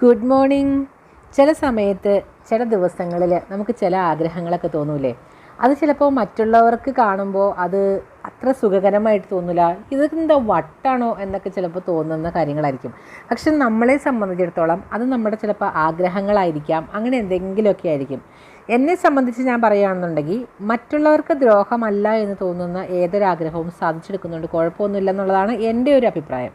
Good morning. ചില സമയത്ത് ചില ദിവസങ്ങളിൽ നമുക്ക് ചില ആഗ്രഹങ്ങളൊക്കെ തോന്നൂലേ? അത് ചിലപ്പോൾ മറ്റുള്ളവർക്ക് കാണുമ്പോൾ അത് അത്ര സുഖകരമായിട്ട് തോന്നില്ല. ഇതെന്താ വട്ടാണോ എന്നൊക്കെ ചിലപ്പോൾ തോന്നുന്ന കാര്യങ്ങളായിരിക്കും. പക്ഷെ നമ്മളെ സംബന്ധിച്ചിടത്തോളം അത് നമ്മുടെ ചിലപ്പോൾ ആഗ്രഹങ്ങളായിരിക്കാം, അങ്ങനെ എന്തെങ്കിലുമൊക്കെ ആയിരിക്കും. എന്നെ സംബന്ധിച്ച് ഞാൻ പറയുകയാണെന്നുണ്ടെങ്കിൽ മറ്റുള്ളവർക്ക് ദ്രോഹമല്ല എന്ന് തോന്നുന്ന ഏതൊരാഗ്രഹവും സാധിച്ചെടുക്കുന്നുണ്ട്, കുഴപ്പമൊന്നുമില്ല എന്നുള്ളതാണ് എൻ്റെ ഒരു അഭിപ്രായം.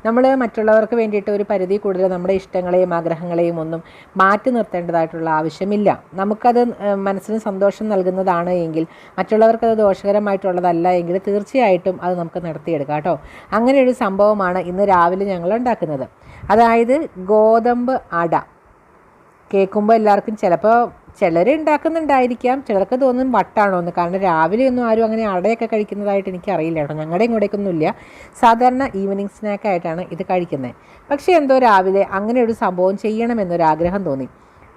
നമ്മൾ മറ്റുള്ളവർക്ക് വേണ്ടിയിട്ട് ഒരു പരിധി കൂടുതൽ നമ്മുടെ ഇഷ്ടങ്ങളെയും ആഗ്രഹങ്ങളെയും ഒന്നും മാറ്റി നിർത്തേണ്ടതായിട്ടുള്ള ആവശ്യമില്ല. നമുക്കത് മനസ്സിന് സന്തോഷം നൽകുന്നതാണ് എങ്കിൽ, മറ്റുള്ളവർക്കത് ദോഷകരമായിട്ടുള്ളതല്ല എങ്കിൽ തീർച്ചയായിട്ടും അത് നമുക്ക് നടത്തിയെടുക്കാം കേട്ടോ. അങ്ങനെയൊരു സംഭവമാണ് ഇന്ന് രാവിലെ ഞങ്ങൾ ഉണ്ടാക്കുന്നത്. അതായത് ഗോതമ്പ് അട. കേൾക്കുമ്പോൾ എല്ലാവർക്കും ചിലപ്പോൾ ചിലർ ഉണ്ടാക്കുന്നുണ്ടായിരിക്കാം, ചിലർക്ക് തോന്നും വട്ടാണോ എന്ന്. കാരണം രാവിലെ ഒന്നും ആരും അങ്ങനെ അടയൊക്കെ കഴിക്കുന്നതായിട്ട് എനിക്കറിയില്ല കേട്ടോ. ഞങ്ങളുടെ ഇങ്ങോട്ടേക്കൊന്നുമില്ല. സാധാരണ ഈവനിങ് സ്നാക്കായിട്ടാണ് ഇത് കഴിക്കുന്നത്. പക്ഷേ എന്തോ രാവിലെ അങ്ങനെ ഒരു സംഭവം ചെയ്യണമെന്നൊരാഗ്രഹം തോന്നി.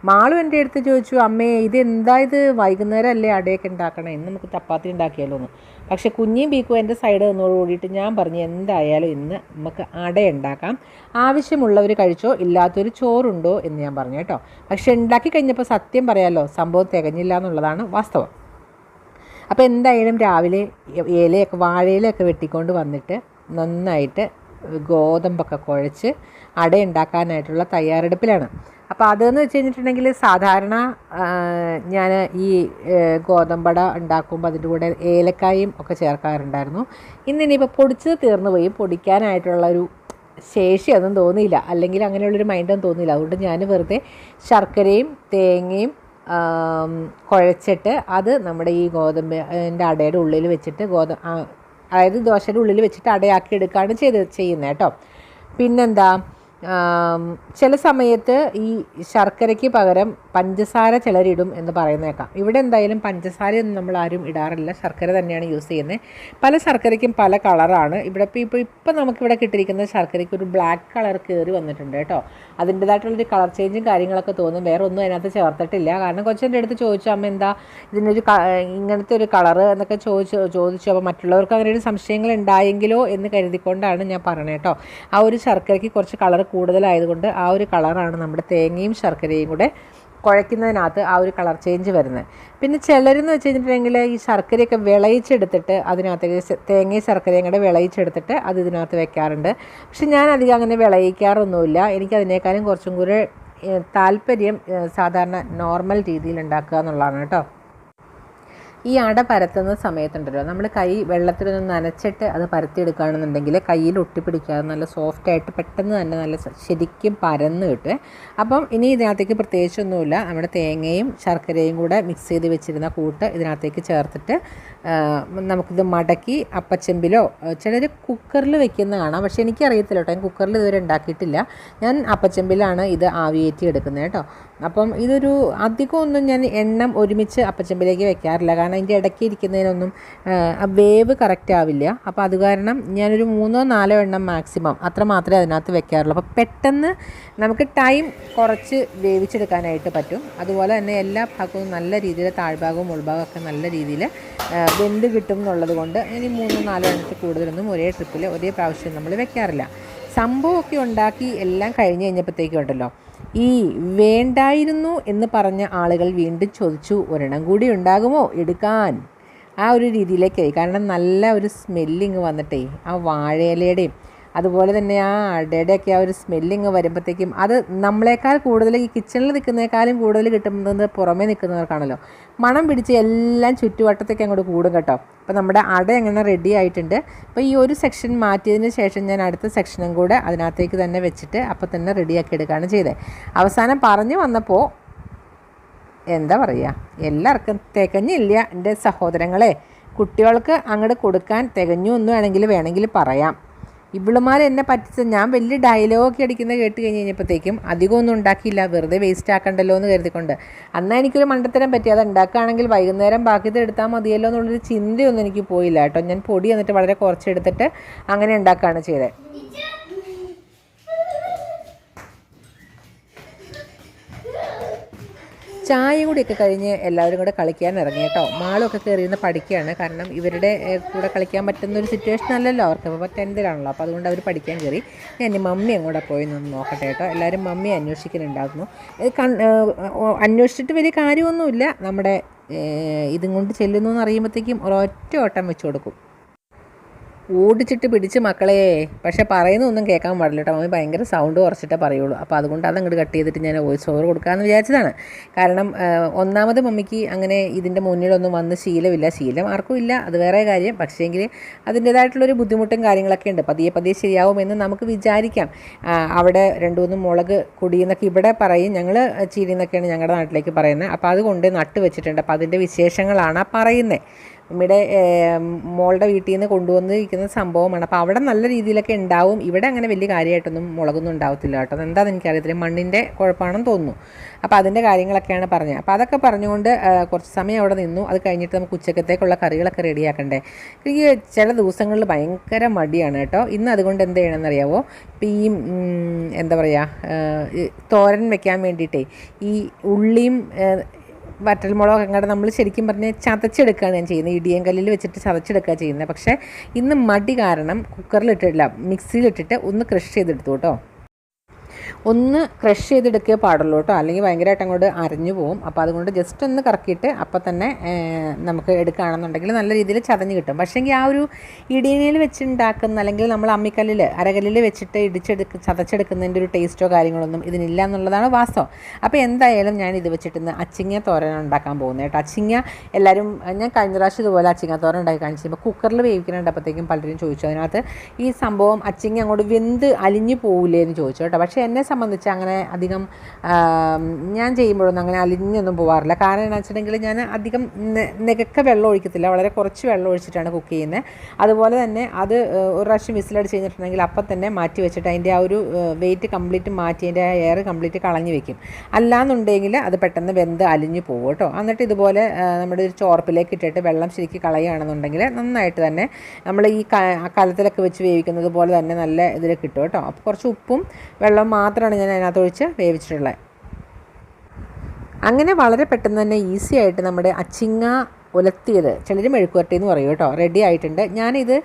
മാളും എൻ്റെ അടുത്ത് ചോദിച്ചു, അമ്മേ ഇതെന്താ ഇത്, വൈകുന്നേരം അല്ലേ അടയൊക്കെ ഉണ്ടാക്കണേ, ഇന്ന് നമുക്ക് ചപ്പാത്തി ഉണ്ടാക്കിയാലോ എന്ന്. പക്ഷേ കുഞ്ഞിയും ബീക്കും എൻ്റെ സൈഡ് നിന്നോട് കൂടിയിട്ട് ഞാൻ പറഞ്ഞു, എന്തായാലും ഇന്ന് നമുക്ക് അട ഉണ്ടാക്കാം, ആവശ്യമുള്ളവർ കഴിച്ചോ, ഇല്ലാത്തൊരു ചോറുണ്ടോ എന്ന് ഞാൻ പറഞ്ഞു കേട്ടോ. പക്ഷേ ഉണ്ടാക്കി കഴിഞ്ഞപ്പോൾ സത്യം പറയാമല്ലോ, സംഭവം തികഞ്ഞില്ല എന്നുള്ളതാണ് വാസ്തവം. അപ്പോൾ എന്തായാലും രാവിലെ വാഴയിലൊക്കെ വെട്ടിക്കൊണ്ട് വന്നിട്ട് നന്നായിട്ട് ഗോതമ്പൊക്കെ കുഴച്ച് അട ഉണ്ടാക്കാനായിട്ടുള്ള തയ്യാറെടുപ്പിലാണ്. അപ്പോൾ അതെന്ന് വെച്ച് കഴിഞ്ഞിട്ടുണ്ടെങ്കിൽ സാധാരണ ഞാൻ ഈ ഗോതമ്പട ഉണ്ടാക്കുമ്പോൾ അതിൻ്റെ കൂടെ ഏലക്കായും ഒക്കെ ചേർക്കാറുണ്ടായിരുന്നു. ഇന്നിനിപ്പോൾ പൊടിച്ചത് തീർന്നു പോയി, പൊടിക്കാനായിട്ടുള്ളൊരു ശേഷി ഒന്നും തോന്നിയില്ല, അല്ലെങ്കിൽ അങ്ങനെയുള്ളൊരു മൈൻഡൊന്നും തോന്നിയില്ല. അതുകൊണ്ട് ഞാൻ വെറുതെ ശർക്കരയും തേങ്ങയും കുഴച്ചിട്ട് അത് നമ്മുടെ ഈ ഗോതമ്പിൻ്റെ അടയുടെ ഉള്ളിൽ വെച്ചിട്ട് അതായത് ദോശയുടെ ഉള്ളിൽ വെച്ചിട്ട് അടയാക്കി എടുക്കുകയാണ് ചെയ്യുന്നത് കേട്ടോ. പിന്നെന്താ, ചില സമയത്ത് ഈ ശർക്കരയ്ക്ക് പകരം പഞ്ചസാര ചിലരിടും എന്ന് പറയുന്നേക്കാം. ഇവിടെ എന്തായാലും പഞ്ചസാരയൊന്നും നമ്മൾ ആരും ഇടാറില്ല, ശർക്കര തന്നെയാണ് യൂസ് ചെയ്യുന്നത്. പല ശർക്കരയ്ക്കും പല കളറാണ്. ഇപ്പം നമുക്കിവിടെ കിട്ടിയിരിക്കുന്ന ശർക്കരയ്ക്ക് ഒരു ബ്ലാക്ക് കളർ കയറി വന്നിട്ടുണ്ട് കേട്ടോ. അതിൻ്റേതായിട്ടുള്ളൊരു കളർ ചേഞ്ചും കാര്യങ്ങളൊക്കെ തോന്നും. വേറെ ഒന്നും അതിനകത്ത് ചേർത്തിട്ടില്ല. കാരണം കൊച്ചിൻ്റെ അടുത്ത് ചോദിച്ചു, അമ്മ എന്താ ഇതിനൊരു ഇങ്ങനത്തെ ഒരു കളറ് എന്നൊക്കെ ചോദിച്ചു. അപ്പോൾ മറ്റുള്ളവർക്ക് അങ്ങനെ ഒരു സംശയങ്ങൾ ഉണ്ടായെങ്കിലോ എന്ന് കരുതിക്കൊണ്ടാണ് ഞാൻ പറഞ്ഞത് കേട്ടോ. ആ ഒരു ശർക്കരയ്ക്ക് കുറച്ച് കളർ കൂടുതലായതുകൊണ്ട് ആ ഒരു കളറാണ് നമ്മുടെ തേങ്ങയും ശർക്കരയും കൂടെ കുഴയ്ക്കുന്നതിനകത്ത് ആ ഒരു കളർ ചേഞ്ച് വരുന്നത്. പിന്നെ ചിലരെന്ന് വെച്ച് കഴിഞ്ഞിട്ടുണ്ടെങ്കിൽ ഈ ശർക്കരയൊക്കെ വിളയിച്ചെടുത്തിട്ട് അതിനകത്തേക്ക് തേങ്ങയും ശർക്കരയും കൂടെ വിളയിച്ചെടുത്തിട്ട് അത് ഇതിനകത്ത് വെക്കാറുണ്ട്. പക്ഷെ ഞാൻ അധികം അങ്ങനെ വിളയിക്കാറൊന്നുമില്ല. എനിക്കതിനേക്കാളും കുറച്ചും കൂടെ താല്പര്യം സാധാരണ നോർമൽ രീതിയിൽ ഉണ്ടാക്കുക എന്നുള്ളതാണ് കേട്ടോ. ഈ അട പരത്തുന്ന സമയത്തുണ്ടല്ലോ, നമ്മൾ കൈ വെള്ളത്തിലൊന്ന് നനച്ചിട്ട് അത് പരത്തിയെടുക്കുകയാണെന്നുണ്ടെങ്കിൽ കയ്യിൽ ഒട്ടിപ്പിടിക്കാതെ നല്ല സോഫ്റ്റായിട്ട് പെട്ടെന്ന് തന്നെ നല്ല ശരിക്കും പരന്ന് കിട്ടും. അപ്പം ഇനി ഇതിനകത്തേക്ക് പ്രത്യേകിച്ചൊന്നുമില്ല, നമ്മുടെ തേങ്ങയും ശർക്കരയും കൂടെ മിക്സ് ചെയ്ത് വെച്ചിരുന്ന കൂട്ട് ഇതിനകത്തേക്ക് ചേർത്തിട്ട് നമുക്കിത് മടക്കി അപ്പച്ചെമ്പിലോ, ചിലർ കുക്കറിൽ വെക്കുന്ന കാണാം. പക്ഷേ എനിക്കറിയത്തില്ല കേട്ടോ, ഞാൻ കുക്കറിൽ ഇതുവരെ ഉണ്ടാക്കിയിട്ടില്ല. ഞാൻ അപ്പച്ചെമ്പിലാണ് ഇത് ആവിയേറ്റി എടുക്കുന്നത് കേട്ടോ. അപ്പം ഇതൊരു അധികമൊന്നും ഞാൻ എണ്ണം ഒരുമിച്ച് അപ്പച്ചെമ്പിലേക്ക് വെക്കാറില്ല. കാരണം അതിൻ്റെ ഇടയ്ക്ക് ഇരിക്കുന്നതിനൊന്നും വേവ് കറക്റ്റ് ആവില്ല. അപ്പോൾ അത് കാരണം ഞാനൊരു 3-4 എണ്ണം മാക്സിമം അത്ര മാത്രമേ അതിനകത്ത് വെക്കാറുള്ളൂ. അപ്പോൾ പെട്ടെന്ന് നമുക്ക് ടൈം കുറച്ച് വേവിച്ചെടുക്കാനായിട്ട് പറ്റും. അതുപോലെ തന്നെ എല്ലാ ഭാഗവും നല്ല രീതിയിൽ, താഴ്ഭാഗവും ഉൾഭാഗവും ഒക്കെ നല്ല രീതിയിൽ വെന്ത് കിട്ടും എന്നുള്ളത് കൊണ്ട് ഇനി 3-4 എണ്ണത്തിൽ കൂടുതലൊന്നും ഒരേ ട്രിപ്പിൽ ഒരേ പ്രാവശ്യം നമ്മൾ വെക്കാറില്ല. സംഭവമൊക്കെ ഉണ്ടാക്കി എല്ലാം കഴിഞ്ഞ് കഴിഞ്ഞപ്പോഴത്തേക്കും ഉണ്ടല്ലോ, ഈ വേണ്ടായിരുന്നു എന്ന് പറഞ്ഞ ആളുകൾ വീണ്ടും ചോദിച്ചു, ഒരെണ്ണം കൂടി ഉണ്ടാകുമോ എടുക്കാൻ, ആ ഒരു രീതിയിലേക്കായി. കാരണം നല്ല ഒരു സ്മെല്ലിങ് വന്നിട്ടേ, ആ വാഴയിലയുടെയും അതുപോലെ തന്നെ ആ അടയുടെയൊക്കെ ആ ഒരു സ്മെല്ലിങ് വരുമ്പോഴത്തേക്കും അത് നമ്മളെക്കാൾ കൂടുതൽ ഈ കിച്ചണിൽ നിൽക്കുന്നതിനേക്കാളും കൂടുതൽ കിട്ടുന്നത് പുറമേ നിൽക്കുന്നവർക്കാണല്ലോ. മണം പിടിച്ച് എല്ലാം ചുറ്റുവട്ടത്തേക്ക് അങ്ങോട്ട് കൂടും കേട്ടോ. അപ്പോൾ നമ്മുടെ അട അങ്ങനെ റെഡി ആയിട്ടുണ്ട്. അപ്പോൾ ഈ ഒരു സെക്ഷൻ മാറ്റിയതിന് ശേഷം ഞാൻ അടുത്ത സെക്ഷനും കൂടെ അതിനകത്തേക്ക് തന്നെ വെച്ചിട്ട് അപ്പോൾ തന്നെ റെഡിയാക്കി എടുക്കുകയാണ് ചെയ്തത്. അവസാനം പറഞ്ഞു വന്നപ്പോൾ എന്താ പറയുക, എല്ലാവർക്കും തികഞ്ഞില്ല എൻ്റെ സഹോദരങ്ങളെ. കുട്ടികൾക്ക് അങ്ങോട്ട് കൊടുക്കാൻ തികഞ്ഞു എന്ന് വേണമെങ്കിൽ പറയാം. ഇവളുമാർ എന്നെ പറ്റിച്ച് ഞാൻ വലിയ ഡയലോഗൊക്കെ അടിക്കുന്നത് കേട്ട് കഴിഞ്ഞപ്പോഴത്തേക്കും അധികമൊന്നും ഉണ്ടാക്കിയില്ല, വെറുതെ വേസ്റ്റ് ആക്കണ്ടല്ലോ എന്ന് കരുതിക്കൊണ്ട്. എന്നാൽ എനിക്കൊരു മണ്ടത്തരം പറ്റി, അത് ഉണ്ടാക്കുകയാണെങ്കിൽ വൈകുന്നേരം ബാക്കി എടുത്താൽ മതിയല്ലോ എന്നുള്ളൊരു ചിന്തയൊന്നും എനിക്ക് പോയില്ല കേട്ടോ. ഞാൻ പൊടി എന്നിട്ട് വളരെ കുറച്ചെടുത്തിട്ട് അങ്ങനെ ഉണ്ടാക്കുകയാണ് ചെയ്തത്. ചായ കൂടിയൊക്കെ കഴിഞ്ഞ് എല്ലാവരും കൂടെ കളിക്കാൻ ഇറങ്ങി കേട്ടോ. മാളൊക്കെ കയറിയിരുന്ന് പഠിക്കുകയാണ്. കാരണം ഇവരുടെ കൂടെ കളിക്കാൻ പറ്റുന്ന ഒരു സിറ്റുവേഷൻ അല്ലല്ലോ അവർക്ക്. അപ്പോൾ 10th-ലാണല്ലോ, അപ്പോൾ അതുകൊണ്ട് അവർ പഠിക്കാൻ കയറി. ഞാൻ മമ്മി അങ്ങോട്ട് പോയി നിന്ന് നോക്കട്ടെ കേട്ടോ. എല്ലാവരും മമ്മി അന്വേഷിക്കുന്നുണ്ടായിരുന്നു. അന്വേഷിച്ചിട്ട് വലിയ കാര്യമൊന്നുമില്ല. നമ്മുടെ ഇതും കൊണ്ട് ചെല്ലുന്നു എന്ന് അറിയുമ്പോഴത്തേക്കും ഒരൊറ്റ ഓട്ടം വെച്ച് കൊടുക്കും. ഓടിച്ചിട്ട് പിടിച്ച് മക്കളെ. പക്ഷേ പറയുന്നൊന്നും കേൾക്കാൻ പാടില്ല കേട്ടോ. മമ്മി ഭയങ്കര സൗണ്ട് കുറച്ചിട്ടേ പറയുള്ളൂ. അപ്പോൾ അതുകൊണ്ട് അതങ്ങോട്ട് കട്ട് ചെയ്തിട്ട് ഞാൻ വോയിസ് ഓവർ കൊടുക്കാമെന്ന് വിചാരിച്ചതാണ്. കാരണം ഒന്നാമത് മമ്മിക്ക് അങ്ങനെ ഇതിൻ്റെ മുന്നിലൊന്നും വന്ന് ശീലമില്ല. ശീലം ആർക്കും ഇല്ല, അത് വേറെ കാര്യം. പക്ഷേങ്കിൽ അതിൻ്റേതായിട്ടുള്ളൊരു ബുദ്ധിമുട്ടും കാര്യങ്ങളൊക്കെ ഉണ്ട്. പതിയെ പതിയെ ശരിയാവുമെന്ന് നമുക്ക് വിചാരിക്കാം. അവിടെ 2-3 മുളക് കുടിയെന്നൊക്കെ ഇവിടെ പറയും. ഞങ്ങൾ ചീരി എന്നൊക്കെയാണ് ഞങ്ങളുടെ നാട്ടിലേക്ക് പറയുന്നത്. അപ്പോൾ അതുകൊണ്ട് നട്ട് വെച്ചിട്ടുണ്ട്. അപ്പോൾ അതിൻ്റെ വിശേഷങ്ങളാണ് പറയുന്നത്. നമ്മുടെ മോളുടെ വീട്ടിൽ നിന്ന് കൊണ്ടുവന്നിരിക്കുന്ന സംഭവമാണ്. അപ്പോൾ അവിടെ നല്ല രീതിയിലൊക്കെ ഉണ്ടാവും. ഇവിടെ അങ്ങനെ വലിയ കാര്യമായിട്ടൊന്നും മുളകൊന്നും ഉണ്ടാവത്തില്ല കേട്ടോ. അതെന്താണെന്ന് എനിക്കറിയത്തില്ല, മണ്ണിൻ്റെ കുഴപ്പമാണെന്ന് തോന്നുന്നു. അപ്പോൾ അതിൻ്റെ കാര്യങ്ങളൊക്കെയാണ് പറഞ്ഞത്. അപ്പോൾ അതൊക്കെ പറഞ്ഞുകൊണ്ട് കുറച്ച് സമയം അവിടെ നിന്നു. അത് കഴിഞ്ഞിട്ട് നമുക്ക് ഉച്ചക്കത്തേക്കുള്ള കറികളൊക്കെ റെഡിയാക്കണ്ടേ. എനിക്ക് ചില ദിവസങ്ങളിൽ ഭയങ്കര മടിയാണ് കേട്ടോ. ഇന്ന് അതുകൊണ്ട് എന്ത് ചെയ്യണമെന്നറിയാവോ? ഇപ്പോൾ ഈ എന്താ പറയുക, തോരൻ വെക്കാൻ വേണ്ടിയിട്ടേ ഈ ഉള്ളിയും വറ്റൽമുളക് അങ്ങോട്ട് നമ്മൾ ശരിക്കും പറഞ്ഞാൽ ചതച്ചെടുക്കുകയാണ് ഞാൻ ചെയ്യുന്നത്. ഇടിയൻ കല്ലിൽ വെച്ചിട്ട് ചതച്ചെടുക്കുക ചെയ്യുന്നത്. പക്ഷേ ഇന്ന് മടി കാരണം കുക്കറിലിട്ടിട്ടില്ല, മിക്സിയിലിട്ടിട്ട് ഒന്ന് ക്രഷ് ചെയ്തെടുത്തു കേട്ടോ. ഒന്ന് ക്രഷ് ചെയ്തെടുക്കേ പാടുള്ളൂ കേട്ടോ, അല്ലെങ്കിൽ ഭയങ്കരമായിട്ട് അങ്ങോട്ട് അരഞ്ഞു പോവും. അപ്പോൾ അതുകൊണ്ട് ജസ്റ്റ് ഒന്ന് കറക്കിയിട്ട് അപ്പം തന്നെ നമുക്ക് എടുക്കുകയാണെന്നുണ്ടെങ്കിൽ നല്ല രീതിയിൽ ചതഞ്ഞ് കിട്ടും. പക്ഷേങ്കിൽ ആ ഒരു ഇടിയനിൽ വെച്ചുണ്ടാക്കുന്ന, അല്ലെങ്കിൽ നമ്മൾ അമ്മിക്കല്ലിൽ അരകല്ലിൽ വെച്ചിട്ട് ചതച്ചെടുക്കുന്നതിൻ്റെ ഒരു ടേസ്റ്റോ കാര്യങ്ങളൊന്നും ഇതിനില്ല എന്നുള്ളതാണ് വാസ്തവം. അപ്പോൾ എന്തായാലും ഞാൻ ഇത് വെച്ചിട്ട് അച്ചിങ്ങ തോരൻ ഉണ്ടാക്കാൻ പോകുന്നത് കേട്ടോ. അച്ചിങ്ങ എല്ലാവരും, ഞാൻ കഴിഞ്ഞ പ്രാവശ്യം ഇതുപോലെ അച്ചിങ്ങ തോരൻ ഉണ്ടാക്കി കാണിച്ചപ്പോൾ കുക്കറിൽ വേവിക്കുന്നുണ്ടപ്പോഴത്തേക്കും പലരും ചോദിച്ചു അതിനകത്ത് ഈ സംഭവം അച്ചിങ്ങ അങ്ങോട്ട് വെന്ത് അലിഞ്ഞു പോവില്ലേ എന്ന് ചോദിച്ചു കേട്ടോ. പക്ഷേ എന്നെ സംബന്ധിച്ച് അങ്ങനെ അധികം ഞാൻ ചെയ്യുമ്പോഴൊന്നും അങ്ങനെ അലിഞ്ഞൊന്നും പോകാറില്ല. കാരണം എന്താ വെച്ചിട്ടുണ്ടെങ്കിൽ ഞാൻ അധികം നികക്ക വെള്ളം ഒഴിക്കത്തില്ല, വളരെ കുറച്ച് വെള്ളം ഒഴിച്ചിട്ടാണ് കുക്ക് ചെയ്യുന്നത്. അതുപോലെ തന്നെ അത് ഒരു പ്രാവശ്യം വിസിലടിച്ച് കഴിഞ്ഞിട്ടുണ്ടെങ്കിൽ അപ്പം തന്നെ മാറ്റി വെച്ചിട്ട് അതിൻ്റെ ആ ഒരു വെയിറ്റ് കംപ്ലീറ്റ് മാറ്റി അതിൻ്റെ ആ എയർ കംപ്ലീറ്റ് കളഞ്ഞു വെക്കും. അല്ലാന്നുണ്ടെങ്കിൽ അത് പെട്ടെന്ന് വെന്ത് അലിഞ്ഞു പോകും കേട്ടോ. എന്നിട്ട് ഇതുപോലെ നമ്മുടെ ഒരു ചോർപ്പിലേക്ക് ഇട്ടിട്ട് വെള്ളം ശരിക്കും കളയുകയാണെന്നുണ്ടെങ്കിൽ നന്നായിട്ട് തന്നെ നമ്മൾ ഈ കലത്തിലൊക്കെ വെച്ച് വേവിക്കുന്നത് പോലെ തന്നെ നല്ല ഇതിൽ കിട്ടും കേട്ടോ. അപ്പോൾ കുറച്ച് ഉപ്പും വെള്ളം മാത്രമാണ് ഞാൻ അതിനകത്ത് ഒഴിച്ച് വേവിച്ചിട്ടുള്ളത്. അങ്ങനെ വളരെ പെട്ടെന്ന് തന്നെ ഈസി ആയിട്ട് നമ്മുടെ അച്ചിങ്ങ ഉലത്തിയത്, ചിലർ മെഴുക്കുവരട്ടി എന്ന് പറയും കേട്ടോ, റെഡി ആയിട്ടുണ്ട്. ഞാനിത്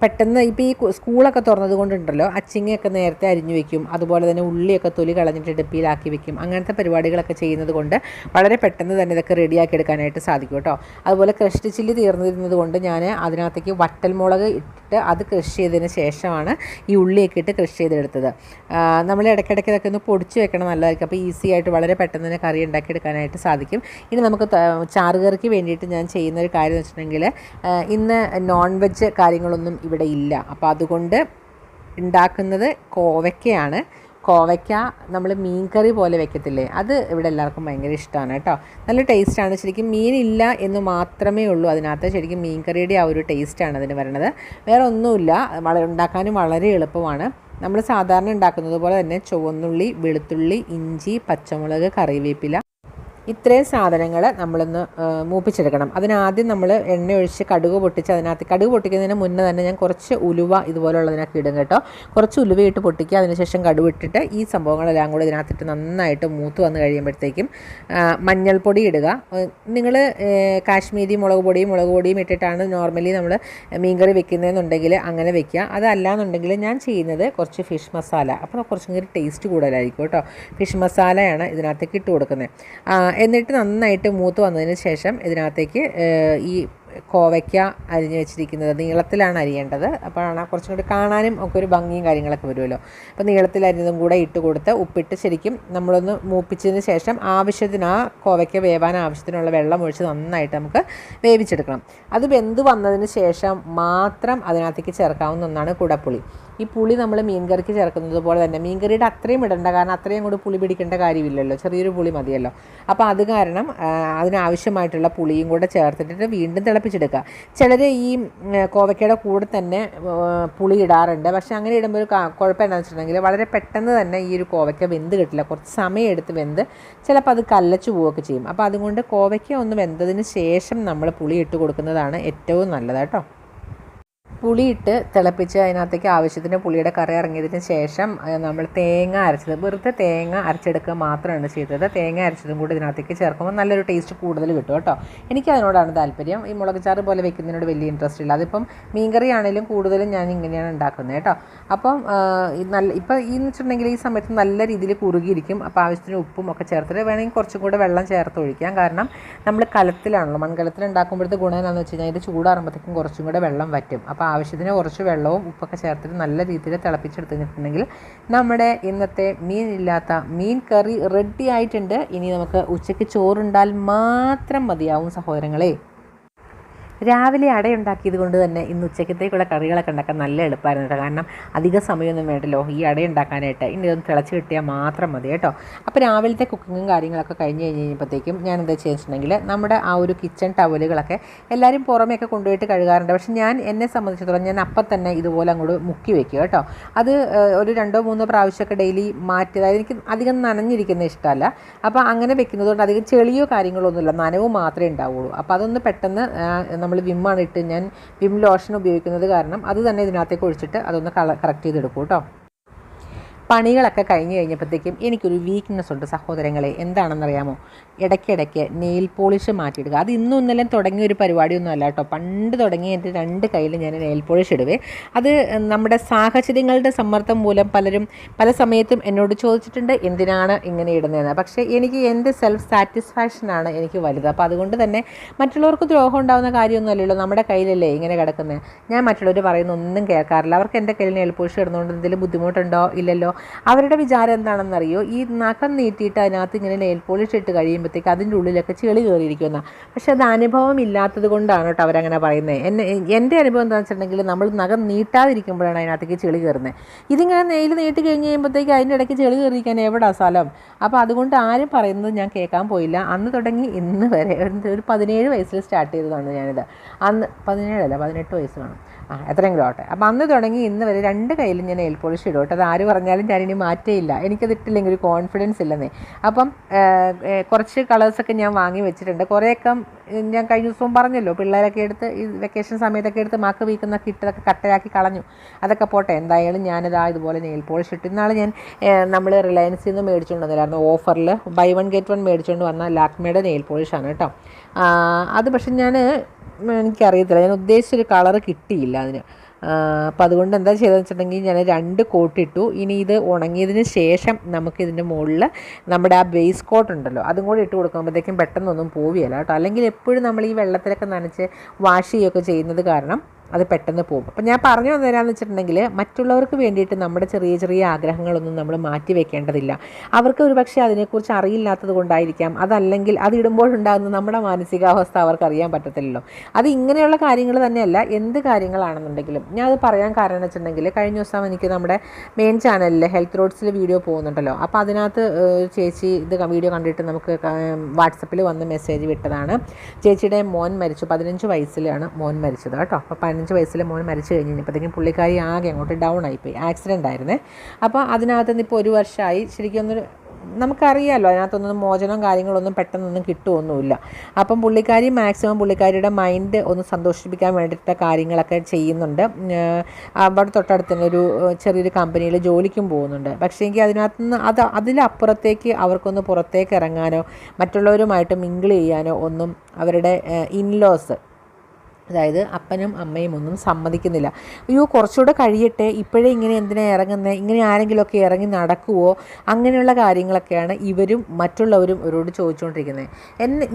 പെട്ടെന്ന് ഇപ്പോൾ ഈ സ്കൂളൊക്കെ തുറന്നത് കൊണ്ടുണ്ടല്ലോ, അച്ചിങ്ങയൊക്കെ നേരത്തെ അരിഞ്ഞു വെക്കും. അതുപോലെ തന്നെ ഉള്ളിയൊക്കെ തൊലി കളഞ്ഞിട്ട് ഡപ്പിയിലാക്കി വെക്കും. അങ്ങനത്തെ പരിപാടികളൊക്കെ ചെയ്യുന്നത് കൊണ്ട് വളരെ പെട്ടെന്ന് തന്നെ ഇതൊക്കെ റെഡിയാക്കി എടുക്കാനായിട്ട് സാധിക്കും കേട്ടോ. അതുപോലെ ക്രഷ്ഡ് ചില്ലി തീർന്നിരുന്നത് കൊണ്ട് ഞാൻ അതിനകത്തേക്ക് വറ്റൽമുളക് ഇട്ടിട്ട് അത് ക്രഷ് ചെയ്തതിന് ശേഷമാണ് ഈ ഉള്ളിയൊക്കെ ഇട്ട് ക്രഷ് ചെയ്തെടുത്തത്. നമ്മൾ ഇടയ്ക്കിടയ്ക്ക് ഇതൊക്കെ ഒന്ന് പൊടിച്ച് വെക്കണം, നല്ലതായിരിക്കും. അപ്പോൾ ഈസി ആയിട്ട് വളരെ പെട്ടെന്ന് തന്നെ കറി ഉണ്ടാക്കിയെടുക്കാനായിട്ട് സാധിക്കും. ഇനി നമുക്ക് ചാറുകറി വേണ്ടിയിട്ട് ഞാൻ ചെയ്യുന്നൊരു കാര്യം എന്ന് വെച്ചിട്ടുണ്ടെങ്കിൽ, ഇന്ന് നോൺ വെജ് കാര്യങ്ങളൊന്നും ഇവിടെ ഇല്ല. അപ്പോൾ അതുകൊണ്ട് ഉണ്ടാക്കുന്നത് കോവയ്ക്കയാണ്. കോവയ്ക്ക നമ്മൾ മീൻകറി പോലെ വെക്കത്തില്ലേ, അത് ഇവിടെ എല്ലാവർക്കും ഭയങ്കര ഇഷ്ടമാണ് കേട്ടോ. നല്ല ടേസ്റ്റാണ്. ശരിക്കും മീനില്ല എന്ന് മാത്രമേ ഉള്ളൂ അതിനകത്ത്. ശരിക്കും മീൻകറിയുടെ ആ ഒരു ടേസ്റ്റാണ് അതിന് വരണത്. വേറെ ഒന്നുമില്ല. ഉണ്ടാക്കാനും വളരെ എളുപ്പമാണ്. നമ്മൾ സാധാരണ ഉണ്ടാക്കുന്നത് പോലെ തന്നെ ചുവന്നുള്ളി, വെളുത്തുള്ളി, ഇഞ്ചി, പച്ചമുളക്, കറിവേപ്പില, ഇത്രയും സാധനങ്ങൾ നമ്മളൊന്ന് മൂപ്പിച്ചെടുക്കണം. അതിനാദ്യം നമ്മൾ എണ്ണ ഒഴിച്ച് കടുക് പൊട്ടിച്ച് അതിനകത്ത്, കടുക് പൊട്ടിക്കുന്നതിന് മുന്നേ തന്നെ ഞാൻ കുറച്ച് ഉലുവ ഇതുപോലുള്ളതിനൊക്കെ ഇടും കേട്ടോ. കുറച്ച് ഉലുവയിട്ട് പൊട്ടിക്കുക. അതിനുശേഷം കടുക് ഇട്ടിട്ട് ഈ സംഭവങ്ങളെല്ലാം കൂടി ഇതിനകത്തിട്ട് നന്നായിട്ട് മൂത്ത് വന്ന് കഴിയുമ്പോഴത്തേക്കും മഞ്ഞൾപ്പൊടി ഇടുക. നിങ്ങൾ കാശ്മീരി മുളക് പൊടിയും ഇട്ടിട്ടാണ് നോർമലി നമ്മൾ മീൻകറി വെക്കുന്നതെന്നുണ്ടെങ്കിൽ അങ്ങനെ വെക്കുക. അതല്ലാന്നുണ്ടെങ്കിൽ ഞാൻ ചെയ്യുന്നത് കുറച്ച് ഫിഷ് മസാല, അപ്പോൾ കുറച്ചും കൂടി ടേസ്റ്റ് കൂടുതലായിരിക്കും കേട്ടോ. ഫിഷ് മസാലയാണ് ഇതിനകത്തേക്ക് ഇട്ട് കൊടുക്കുന്നത്. എന്നിട്ട് നന്നായിട്ട് മൂത്ത് വന്നതിന് ശേഷം ഇതിനകത്തേക്ക് ഈ കോവയ്ക്ക അരിഞ്ഞ് വെച്ചിരിക്കുന്നത് നീളത്തിലാണ് അരിയേണ്ടത്. അപ്പോഴാണ് കുറച്ചും കൂടി കാണാനും ഒക്കെ ഒരു ഭംഗിയും കാര്യങ്ങളൊക്കെ വരുമല്ലോ. അപ്പോൾ നീളത്തിൽ അരിഞ്ഞതും കൂടെ ഇട്ട് കൊടുത്ത് ഉപ്പിട്ട് ശരിക്കും നമ്മളൊന്ന് മൂപ്പിച്ചതിന് ശേഷം ആവശ്യത്തിന്, ആ കോവയ്ക്ക വേവാൻ ആവശ്യത്തിനുള്ള വെള്ളം ഒഴിച്ച് നന്നായിട്ട് നമുക്ക് വേവിച്ചെടുക്കണം. അത് വെന്ത് വന്നതിന് ശേഷം മാത്രം അതിനകത്തേക്ക് ചേർക്കാവുന്ന ഒന്നാണ് കുടപ്പുളി. ഈ പുളി നമ്മൾ മീൻകറിക്ക് ചേർക്കുന്നത് പോലെ തന്നെ മീൻകറിയുടെ അത്രയും ഇടണ്ട, കാരണം അത്രയും കൂടി പുളി പിടിക്കേണ്ട കാര്യമില്ലല്ലോ, ചെറിയൊരു പുളി മതിയല്ലോ. അപ്പോൾ അത് കാരണം അതിനാവശ്യമായിട്ടുള്ള പുളിയും കൂടെ ചേർത്തിട്ട് വീണ്ടും തിളപ്പിച്ചെടുക്കുക. ചിലർ ഈ കോവയ്ക്കയുടെ കൂടെ തന്നെ പുളി ഇടാറുണ്ട്. പക്ഷേ അങ്ങനെ ഇടുമ്പോൾ ഒരു കുഴപ്പം എന്താണെന്ന് വെച്ചിട്ടുണ്ടെങ്കിൽ വളരെ പെട്ടെന്ന് തന്നെ ഈ ഒരു കോവയ്ക്ക വെന്ത് കിട്ടില്ല. കുറച്ച് സമയം എടുത്ത് വെന്ത് ചിലപ്പോൾ അത് കല്ലച്ചു പോവുകയൊക്കെ ചെയ്യും. അപ്പോൾ അതുകൊണ്ട് കോവയ്ക്ക ഒന്ന് വെന്തതിന് ശേഷം നമ്മൾ പുളി ഇട്ട് കൊടുക്കുന്നതാണ് ഏറ്റവും നല്ലത് കേട്ടോ. പുളിയിട്ട് തിളപ്പിച്ച് അതിനകത്തേക്ക് ആവശ്യത്തിന് പുളിയുടെ കറി ഇറങ്ങിയതിന് ശേഷം നമ്മൾ തേങ്ങ അരച്ചത്, വെറുതെ തേങ്ങ അരച്ചെടുക്കുക മാത്രമാണ് ചെയ്തത്. തേങ്ങ അരച്ചതും കൂടി ഇതിനകത്തേക്ക് ചേർക്കുമ്പോൾ നല്ലൊരു ടേസ്റ്റ് കൂടുതൽ കിട്ടും കേട്ടോ. എനിക്ക് അതിനോടാണ് താല്പര്യം. ഈ മുളക് ചാറ് പോലെ വെക്കുന്നതിനോട് വലിയ ഇൻട്രസ്റ്റ് ഇല്ല. അതിപ്പം മീൻകറി ആണെങ്കിലും കൂടുതലും ഞാൻ ഇങ്ങനെയാണ് ഉണ്ടാക്കുന്നത് കേട്ടോ. അപ്പം ഇപ്പം ഈ എന്ന് വെച്ചിട്ടുണ്ടെങ്കിൽ ഈ സമയത്ത് നല്ല രീതിയിൽ കുറുകിയിരിക്കും. അപ്പോൾ ആവശ്യത്തിന് ഉപ്പും ഒക്കെ ചേർത്തിട്ട് വേണമെങ്കിൽ കുറച്ചും കൂടെ വെള്ളം ചേർത്ത് ഒഴിക്കാം. കാരണം നമ്മൾ കലത്തിലാണല്ലോ, മൺകലത്തിൽ ഉണ്ടാക്കുമ്പോഴത്തെ ഗുണം എന്താണെന്ന് വെച്ച് കഴിഞ്ഞാൽ ഇത് ചൂടാറുമ്പോഴത്തേക്കും കുറച്ചും കൂടെ വെള്ളം വറ്റും. അപ്പോൾ ആവശ്യത്തിന് കുറച്ച് വെള്ളവും ഉപ്പൊക്കെ ചേർത്തിട്ട് നല്ല രീതിയിൽ തിളപ്പിച്ചെടുത്ത് കഴിഞ്ഞിട്ടുണ്ടെങ്കിൽ നമ്മുടെ ഇന്നത്തെ മീനില്ലാത്ത മീൻ കറി റെഡി ആയിട്ടുണ്ട്. ഇനി നമുക്ക് ഉച്ചയ്ക്ക് ചോറുണ്ടാൽ മാത്രം മതിയാവും സഹോദരങ്ങളെ. രാവിലെ അടയുണ്ടാക്കിയത് കൊണ്ട് തന്നെ ഇന്ന് ഉച്ചക്കത്തേക്കുള്ള കറികളൊക്കെ ഉണ്ടാക്കാൻ നല്ല എളുപ്പമായിരുന്നു കേട്ടോ. കാരണം അധിക സമയമൊന്നും വേണ്ടല്ലോ ഈ അടയുണ്ടാക്കാനായിട്ട്. ഇനി ഇതൊന്ന് തിളച്ച് കിട്ടിയാൽ മാത്രം മതി കേട്ടോ. അപ്പോൾ രാവിലത്തെ കുക്കിങ്ങും കാര്യങ്ങളൊക്കെ കഴിഞ്ഞ് കഴിഞ്ഞപ്പോഴത്തേക്കും ഞാൻ എന്താ ചെയ്തിട്ടുണ്ടെങ്കിൽ നമ്മുടെ ആ ഒരു കിച്ചൺ ടവലുകളൊക്കെ എല്ലാവരും പുറമെയൊക്കെ കൊണ്ടുപോയിട്ട് കഴുകാറുണ്ട്. പക്ഷേ ഞാൻ എന്നെ സംബന്ധിച്ചിടത്തോളം ഞാൻ അപ്പം തന്നെ ഇതുപോലെ അങ്ങോട്ട് മുക്കി വെക്കും കേട്ടോ. അത് ഒരു 2-3 പ്രാവശ്യമൊക്കെ ഡെയിലി മാറ്റി, അതായത് എനിക്ക് അധികം നനഞ്ഞിരിക്കുന്ന ഇഷ്ടമല്ല. അപ്പോൾ അങ്ങനെ വെക്കുന്നത് കൊണ്ട് അധികം ചെളിയോ കാര്യങ്ങളോ ഒന്നുമില്ല, നനവ് മാത്രമേ ഉണ്ടാവുള്ളൂ. അപ്പോൾ അതൊന്ന് പെട്ടെന്ന് നമ്മൾ വിമ്മാണ് ഇട്ട്, ഞാൻ വിം ലോഷൻ ഉപയോഗിക്കുന്നത് കാരണം അത് തന്നെ ഇതിനകത്തേക്ക് ഒഴിച്ചിട്ട് അതൊന്ന് കറക്റ്റ് ചെയ്തെടുക്കും കേട്ടോ. പണികളൊക്കെ കഴിഞ്ഞ് കഴിഞ്ഞപ്പോഴത്തേക്കും എനിക്കൊരു വീക്ക്നെസ് ഉണ്ട് സഹോദരങ്ങളെ. എന്താണെന്നറിയാമോ? ഇടയ്ക്കിടയ്ക്ക് നെയിൽ പോളിഷ് മാറ്റിയിടുക. അത് ഇന്നും ഇന്നലെ തുടങ്ങിയ ഒരു പരിപാടിയൊന്നും അല്ല കേട്ടോ. പണ്ട് തുടങ്ങി എൻ്റെ 2 കയ്യിൽ ഞാൻ നെയിൽ പോളിഷ് ഇടുവേ. അത് നമ്മുടെ സാഹചര്യങ്ങളുടെ സമ്മർദ്ദം മൂലം പലരും പല സമയത്തും എന്നോട് ചോദിച്ചിട്ടുണ്ട് എന്തിനാണ് ഇങ്ങനെ ഇടുന്നതെന്ന്. പക്ഷേ എനിക്ക് എൻ്റെ സെൽഫ് സാറ്റിസ്ഫാക്ഷനാണ് എനിക്ക് വലുത്. അപ്പോൾ അതുകൊണ്ട് തന്നെ മറ്റുള്ളവർക്ക് ദ്രോഹം ഉണ്ടാകുന്ന കാര്യമൊന്നുമല്ലല്ലോ, നമ്മുടെ കയ്യിലല്ലേ ഇങ്ങനെ കിടക്കുന്നത്. ഞാൻ മറ്റുള്ളവർ പറയുന്ന ഒന്നും കേൾക്കാറില്ല. അവർക്ക് എൻ്റെ കയ്യിൽ നെയിൽ പോളിഷ് ഇടുന്നതുകൊണ്ട് എന്തെങ്കിലും ബുദ്ധിമുട്ടുണ്ടോ ഇല്ലല്ലോ. അവരുടെ വിചാരം എന്താണെന്നറിയോ, ഈ നഖം നീട്ടിയിട്ട് അതിനകത്ത് ഇങ്ങനെ നെയിൽ പോളിഷ് ഇട്ട് കഴിയുമ്പോഴത്തേക്ക് അതിൻ്റെ ഉള്ളിലൊക്കെ ചെളി കയറിയിരിക്കുന്ന. പക്ഷെ അത് അനുഭവം ഇല്ലാത്തത് കൊണ്ടാണ് കേട്ടോ അവരങ്ങനെ പറയുന്നത്. എൻ്റെ അനുഭവം എന്താണെന്ന് വെച്ചിട്ടുണ്ടെങ്കിൽ നമ്മൾ നഖം നീട്ടാതിരിക്കുമ്പോഴാണ് അതിനകത്തേക്ക് ചെളി കയറുന്നത്. ഇതിങ്ങനെ നെയിൽ നീട്ടി കഴിഞ്ഞ് കഴിയുമ്പോഴത്തേക്ക് അതിൻ്റെ ഇടയ്ക്ക് ചെളി കയറിയിരിക്കാൻ എവിടെ സ്ഥലം. അപ്പോൾ അതുകൊണ്ട് ആരും പറയുന്നത് ഞാൻ കേൾക്കാൻ പോയില്ല. അന്ന് തുടങ്ങി ഇന്ന് വരെ ഒരു 17 വയസ്സിൽ സ്റ്റാർട്ട് ചെയ്തതാണ് ഞാനിത്. അന്ന് 17 അല്ല 18 വയസ്സ് കാണും, എത്രയെങ്കിലും ആവട്ടെ. അപ്പം അന്ന് തുടങ്ങി ഇന്ന് വരെ 2 കയ്യിലും ഞാൻ നെയിൽ പോളിഷ് ഇടും കേട്ടോ. അത് ആര് പറഞ്ഞാലും ഞാനിനി മാറ്റേയില്ല. എനിക്കത് ഇട്ടില്ലെങ്കിൽ ഒരു കോൺഫിഡൻസ് ഇല്ലെന്നേ. അപ്പം കുറച്ച് കളേഴ്സൊക്കെ ഞാൻ വാങ്ങി വെച്ചിട്ടുണ്ട്. കുറേയൊക്കെ ഞാൻ കഴിഞ്ഞ ദിവസവും പറഞ്ഞല്ലോ, പിള്ളേരൊക്കെ എടുത്ത് ഈ വെക്കേഷൻ സമയത്തൊക്കെ എടുത്ത് മാക്ക് വീക്കുന്നൊക്കെ ഇട്ടതൊക്കെ കട്ടയാക്കി കളഞ്ഞു. അതൊക്കെ പോട്ടെ, എന്തായാലും ഞാനിതാ ഇതുപോലെ നെയിൽ പോളിഷ് ഇട്ട്. ഇന്നാൾ ഞാൻ നമ്മൾ റിലയൻസിൽ നിന്ന് മേടിച്ചുകൊണ്ട് വന്നില്ലായിരുന്നു, ഓഫറിൽ ബൈ 1 get 1 മേടിച്ചുകൊണ്ട് വന്ന ലാക്മേയുടെ നെയിൽ പോളിഷാണ് കേട്ടോ. അത് പക്ഷെ എനിക്കറിയത്തില്ല, ഞാൻ ഉദ്ദേശിച്ചൊരു കളറ് കിട്ടിയില്ല അതിന്. അപ്പോൾ അതുകൊണ്ട് എന്താ ചെയ്തതെന്ന് വെച്ചിട്ടുണ്ടെങ്കിൽ ഞാൻ 2 കോട്ടിട്ടു. ഇനി ഇത് ഉണങ്ങിയതിന് ശേഷം നമുക്കിതിൻ്റെ മുകളിൽ നമ്മുടെ ആ ബേസ് കോട്ട് ഉണ്ടല്ലോ അതും കൂടി ഇട്ട് കൊടുക്കുമ്പോഴത്തേക്കും പെട്ടെന്നൊന്നും പോവുകയില്ല കേട്ടോ. അല്ലെങ്കിൽ എപ്പോഴും നമ്മൾ ഈ വെള്ളത്തിലൊക്കെ നനച്ച് വാഷ് ചെയ്യുകയൊക്കെ ചെയ്യുന്നത് കാരണം അത് പെട്ടെന്ന് പോകും. അപ്പം ഞാൻ പറഞ്ഞു തരാമെന്ന് വെച്ചിട്ടുണ്ടെങ്കിൽ മറ്റുള്ളവർക്ക് വേണ്ടിയിട്ട് നമ്മുടെ ചെറിയ ചെറിയ ആഗ്രഹങ്ങളൊന്നും നമ്മൾ മാറ്റി വെക്കേണ്ടതില്ല. അവർക്ക് ഒരു പക്ഷേ അതിനെക്കുറിച്ച് അറിയില്ലാത്തത് കൊണ്ടായിരിക്കാം, അതല്ലെങ്കിൽ അത് ഇടുമ്പോഴുണ്ടാകുന്ന നമ്മുടെ മാനസികാവസ്ഥ അവർക്ക് അറിയാൻ പറ്റത്തില്ലല്ലോ. അത് ഇങ്ങനെയുള്ള കാര്യങ്ങൾ തന്നെയല്ല, എന്ത് കാര്യങ്ങളാണെന്നുണ്ടെങ്കിലും. ഞാൻ അത് പറയാൻ കാരണം എന്ന് വെച്ചിട്ടുണ്ടെങ്കിൽ കഴിഞ്ഞ ദിവസം എനിക്ക് നമ്മുടെ മെയിൻ ചാനലിൽ ഹെൽത്ത് റോഡ്സിൽ വീഡിയോ പോകുന്നുണ്ടല്ലോ. അപ്പോൾ അതിനകത്ത് ചേച്ചി ഇത് വീഡിയോ കണ്ടിട്ട് നമുക്ക് വാട്സപ്പിൽ വന്ന് മെസ്സേജ് വിട്ടതാണ്. ചേച്ചിയുടെ മോൻ മരിച്ചു, 15 വയസ്സിലാണ് മോൻ മരിച്ചത് കേട്ടോ. അപ്പോൾ 15 വയസ്സിൽ മോൻ മരിച്ചു കഴിഞ്ഞപ്പോഴത്തേക്കും പുള്ളിക്കാരി ആകെ അങ്ങോട്ട് ഡൗൺ ആയിപ്പോയി. ആക്സിഡൻ്റ് ആയിരുന്നേ. അപ്പോൾ അതിനകത്ത് നിന്ന് ഇപ്പോൾ 1 വർഷമായി. ശരിക്കും നമുക്കറിയാമല്ലോ അതിനകത്തൊന്നും മോചനം കാര്യങ്ങളൊന്നും പെട്ടെന്നൊന്നും കിട്ടുമൊന്നുമില്ല. അപ്പം പുള്ളിക്കാരി മാക്സിമം പുള്ളിക്കാരിയുടെ മൈൻഡ് ഒന്ന് സന്തോഷിപ്പിക്കാൻ വേണ്ടിയിട്ട് കാര്യങ്ങളൊക്കെ ചെയ്യുന്നുണ്ട്. അവിടെ തൊട്ടടുത്ത് തന്നെ ഒരു ചെറിയൊരു കമ്പനിയിൽ ജോലിക്കും പോകുന്നുണ്ട്. പക്ഷേ എങ്കിൽ അതിനകത്തുനിന്ന് അതിലപ്പുറത്തേക്ക് അവർക്കൊന്ന് പുറത്തേക്ക് ഇറങ്ങാനോ മറ്റുള്ളവരുമായിട്ട് മിങ്കിൾ ചെയ്യാനോ ഒന്നും അവരുടെ ഇൻലോസ്, അതായത് അപ്പനും അമ്മയും ഒന്നും സമ്മതിക്കുന്നില്ല. അയ്യോ കുറച്ചുകൂടെ കഴിയട്ടെ, ഇപ്പോഴേ ഇങ്ങനെ എന്തിനാ ഇറങ്ങുന്നത്, ഇങ്ങനെ ആരെങ്കിലുമൊക്കെ ഇറങ്ങി നടക്കുമോ, അങ്ങനെയുള്ള കാര്യങ്ങളൊക്കെയാണ് ഇവരും മറ്റുള്ളവരും ഇവരോട് ചോദിച്ചുകൊണ്ടിരിക്കുന്നത്.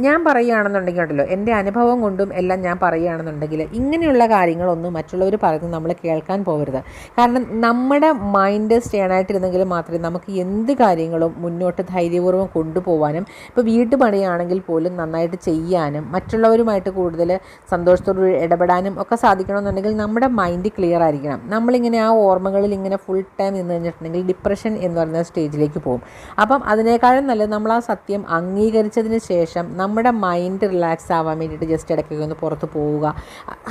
ഞാൻ പറയുകയാണെന്നുണ്ടെങ്കിൽ ഉണ്ടല്ലോ, എൻ്റെ അനുഭവം കൊണ്ടും എല്ലാം ഞാൻ പറയുകയാണെന്നുണ്ടെങ്കിൽ ഇങ്ങനെയുള്ള കാര്യങ്ങളൊന്നും മറ്റുള്ളവർ പറയുന്നത് നമ്മൾ കേൾക്കാൻ പോകരുത്. കാരണം നമ്മുടെ മൈൻഡ് സ്റ്റേണായിട്ടിരുന്നെങ്കിൽ മാത്രമേ നമുക്ക് എന്ത് കാര്യങ്ങളും മുന്നോട്ട് ധൈര്യപൂർവ്വം കൊണ്ടുപോകാനും, ഇപ്പോൾ വീട്ടുപണിയാണെങ്കിൽ പോലും നന്നായിട്ട് ചെയ്യാനും മറ്റുള്ളവരുമായിട്ട് കൂടുതൽ സന്തോഷത്തോട് ഇടപെടാനും ഒക്കെ സാധിക്കണമെന്നുണ്ടെങ്കിൽ നമ്മുടെ മൈൻഡ് ക്ലിയർ ആയിരിക്കണം. നമ്മളിങ്ങനെ ആ ഓർമ്മകളിൽ ഇങ്ങനെ ഫുൾ ടൈം നിന്ന് കഴിഞ്ഞിട്ടുണ്ടെങ്കിൽ ഡിപ്രഷൻ എന്ന് പറയുന്ന സ്റ്റേജിലേക്ക് പോകും. അപ്പം അതിനേക്കാളും നല്ലത് നമ്മൾ ആ സത്യം അംഗീകരിച്ചതിന് ശേഷം നമ്മുടെ മൈൻഡ് റിലാക്സ് ആവാൻ വേണ്ടിയിട്ട് ജസ്റ്റ് ഇടയ്ക്കൊക്കെ ഒന്ന് പുറത്ത് പോവുക.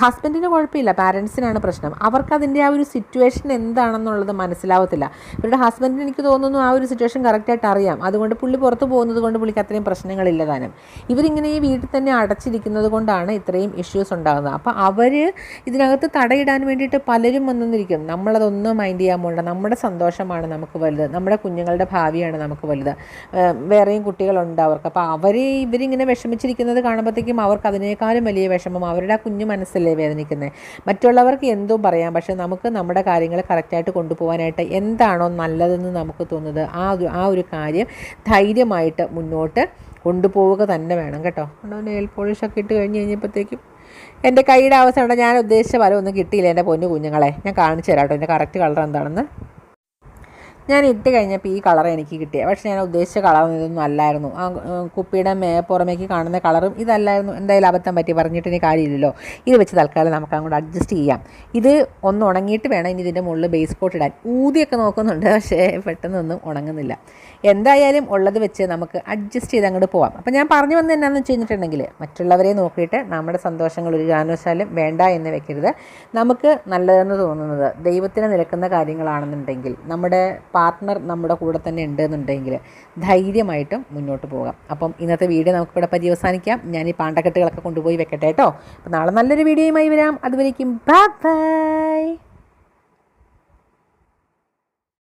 ഹസ്ബൻഡിന് കുഴപ്പമില്ല, പാരൻസിനാണ് പ്രശ്നം. അവർക്കതിൻ്റെ ആ ഒരു സിറ്റുവേഷൻ എന്താണെന്നുള്ളത് മനസ്സിലാവത്തില്ല. ഇവരുടെ ഹസ്ബൻഡിന് എനിക്ക് തോന്നുന്നു ആ ഒരു സിറ്റുവേഷൻ കറക്റ്റായിട്ട് അറിയാം. അതുകൊണ്ട് പുള്ളി പുറത്ത് പോകുന്നത് കൊണ്ട് പുള്ളിക്ക് അത്രയും പ്രശ്നങ്ങളില്ല താനും. ഇവരിങ്ങനെ ഈ വീട്ടിൽ തന്നെ അടച്ചിരിക്കുന്നത് കൊണ്ടാണ് ഇത്രയും ഇഷ്യൂസ് ഉണ്ടാകുന്നത്. ഉണ്ടാകുന്നത്. അപ്പോൾ അവർ ഇതിനകത്ത് തടയിടാൻ വേണ്ടിയിട്ട് പലരും വന്നിരിക്കും. നമ്മളതൊന്നും മൈൻഡ് ചെയ്യാൻ പോകണ്ട. നമ്മുടെ സന്തോഷമാണ് നമുക്ക് വലുത്, നമ്മുടെ കുഞ്ഞുങ്ങളുടെ ഭാവിയാണ് നമുക്ക് വലുത്. വേറെയും കുട്ടികളുണ്ട് അവർക്ക്. അപ്പോൾ ഇവരിങ്ങനെ വിഷമിച്ചിരിക്കുന്നത് കാണുമ്പോഴത്തേക്കും അവർക്ക് അതിനേക്കാളും വലിയ വിഷമം അവരുടെ ആ കുഞ്ഞു മനസ്സല്ലേ വേദനിക്കുന്നത്. മറ്റുള്ളവർക്ക് എന്തും പറയാം, പക്ഷേ നമുക്ക് നമ്മുടെ കാര്യങ്ങൾ കറക്റ്റായിട്ട് കൊണ്ടുപോകാനായിട്ട് എന്താണോ നല്ലതെന്ന് നമുക്ക് തോന്നുന്നത് ആ ഒരു കാര്യം ധൈര്യമായിട്ട് മുന്നോട്ട് കൊണ്ടുപോവുക തന്നെ വേണം കേട്ടോ. നെയിൽ പോളിഷൊക്കെ ഇട്ട് കഴിഞ്ഞപ്പോഴത്തേക്കും എൻ്റെ കൈയുടെ അവസ്ഥ ഞാൻ ഉദ്ദേശിച്ച ഫലമൊന്നും കിട്ടിയില്ല എൻ്റെ പൊന്നു കുഞ്ഞുങ്ങളെ. ഞാൻ കാണിച്ചു തരാം കേട്ടോ എൻ്റെ കറക്റ്റ് കളർ എന്താണെന്ന്. ഞാൻ ഇട്ട് കഴിഞ്ഞപ്പോൾ ഈ കളർ എനിക്ക് കിട്ടിയത്, പക്ഷേ ഞാൻ ഉദ്ദേശിച്ച കളർ ഇതൊന്നും അല്ലായിരുന്നു. ആ കുപ്പിയുടെ പുറമേക്ക് കാണുന്ന കളറും ഇതല്ലായിരുന്നു. എന്തായാലും അബദ്ധം പറ്റി പറഞ്ഞിട്ട് ഇനി കാര്യമില്ലല്ലോ. ഇത് വെച്ച് തൽക്കാലം നമുക്ക് അങ്ങോട്ട് അഡ്ജസ്റ്റ് ചെയ്യാം. ഇത് ഒന്ന് ഉണങ്ങിയിട്ട് വേണം ഇനി ഇതിൻ്റെ മുകളിൽ ബേസ് കോട്ട് ഇടാൻ. ഊതിയൊക്കെ നോക്കുന്നുണ്ട്, പക്ഷേ പെട്ടെന്നൊന്നും ഉണങ്ങുന്നില്ല. എന്തായാലും ഉള്ളത് വെച്ച് നമുക്ക് അഡ്ജസ്റ്റ് ചെയ്ത് അങ്ങോട്ട് പോവാം. അപ്പോൾ ഞാൻ പറഞ്ഞു വന്നത് എന്നാന്ന് വെച്ച് കഴിഞ്ഞിട്ടുണ്ടെങ്കിൽ മറ്റുള്ളവരെ നോക്കിയിട്ട് നമ്മുടെ സന്തോഷങ്ങൾ ഒരു കാരണവശാലും വേണ്ട എന്ന് വെക്കരുത്. നമുക്ക് നല്ലതെന്ന് തോന്നുന്നത് ദൈവത്തിന് നിരക്കുന്ന കാര്യങ്ങളാണെന്നുണ്ടെങ്കിൽ, നമ്മുടെ പാർട്ട്ണർ നമ്മുടെ കൂടെ തന്നെ ഉണ്ടെന്നുണ്ടെങ്കിൽ ധൈര്യമായിട്ടും മുന്നോട്ട് പോകാം. അപ്പം ഇന്നത്തെ വീഡിയോ നമുക്കിവിടെ പര്യവസാനിക്കാം. ഞാൻ ഈ പാണ്ടക്കെട്ടുകളൊക്കെ കൊണ്ടുപോയി വെക്കട്ടെ കേട്ടോ. അപ്പോൾ നാളെ നല്ലൊരു വീഡിയോയുമായി വരാം. അതുവരേക്കും ബൈ ബൈ.